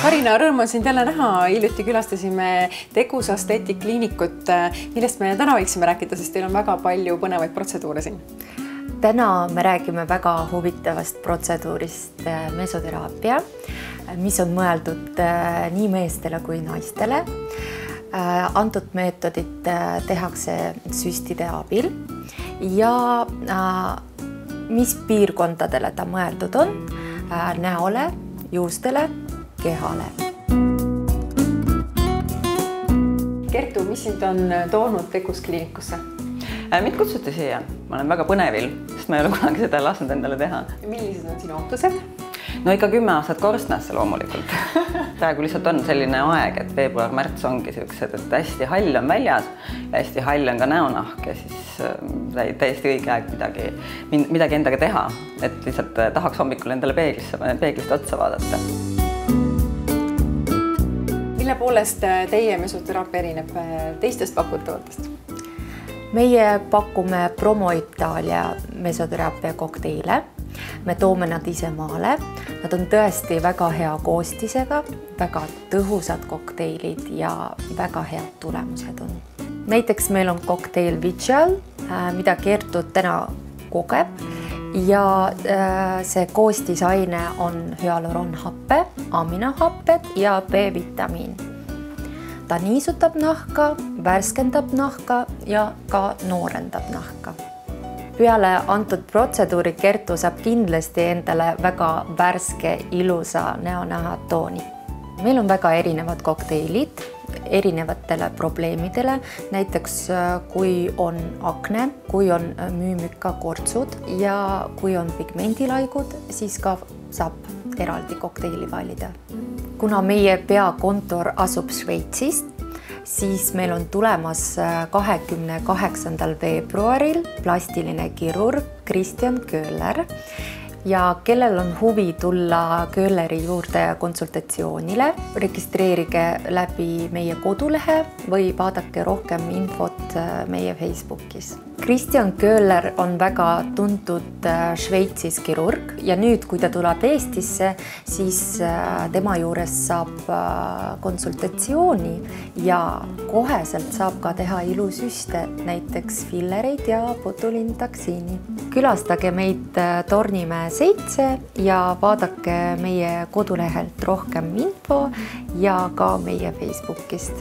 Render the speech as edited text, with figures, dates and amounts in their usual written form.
Karina, rõõm on sind jälle näha. Hiljuti külastasime Tegusa esteetikliinikut, millest me täna võiksime rääkida, sest teil on väga palju põnevaid protseduure siin. Täna me räägime väga huvitavast protseduurist mesoteraapia, mis on mõeldud nii meestele kui naistele. Antud meetodit tehakse süstide abil ja mis piirkondadele ta mõeldud on? Näole, juustele, kehale. Kertu, mis sind on toonud Tegus kliinikusse? Mind kutsuti siia. Ma olen väga põnevil, sest ma ei ole kunagi seda lasknud endale teha. Millised on sinu ootused? No ikka 10 aastat korstnasse loomulikult. Praegu lihtsalt on selline aeg, et veebruar-märts ongi sellised, et hästi hall on väljas ja hästi hall on ka näonahk ja siis täiesti õige aeg midagi endaga teha, et lihtsalt tahaks hommikul endale peeglist otsa vaadata. Mille poolest teie mesoteraapia erineb teistest pakutavatest? Meie pakume Promo Itaalia mesoteraapia kokteile. Me toome nad ise maale. Nad on tõesti väga hea koostisega, väga tõhusad kokteilid ja väga head tulemused on. Näiteks meil on kokteil Vigil, mida Kertu täna kogeb ja see koostisaine on hyaluronhappe, aminahapped ja B-vitamiin. Ta niisutab nahka, värskendab nahka ja ka noorendab nahka. Peale antud protseduuri Kertu saab kindlasti endale väga värske, ilusa näonaha tooni. Meil on väga erinevad kokteilid erinevatele probleemidele, näiteks kui on akne, kui on müümükakortsud ja kui on pigmendilaigud, siis ka saab eraldi kokteili valida. Kuna meie peakontor asub Šveitsist, siis meil on tulemas 28. veebruaril plastiline kirurg Christian Köhler ja kellel on huvi tulla Köhleri juurde konsultatsioonile, registreerige läbi meie kodulehe või vaadake rohkem infot meie Facebookis. Christian Köhler on väga tuntud Šveitsis kirurg ja nüüd, kui ta tuleb Eestisse, siis tema juures saab konsultatsiooni ja koheselt saab ka teha ilusüste, näiteks fillereid ja botulintaksiini. Külastage meid Tornimäe 7 ja vaadake meie kodulehelt rohkem info ja ka meie Facebookist.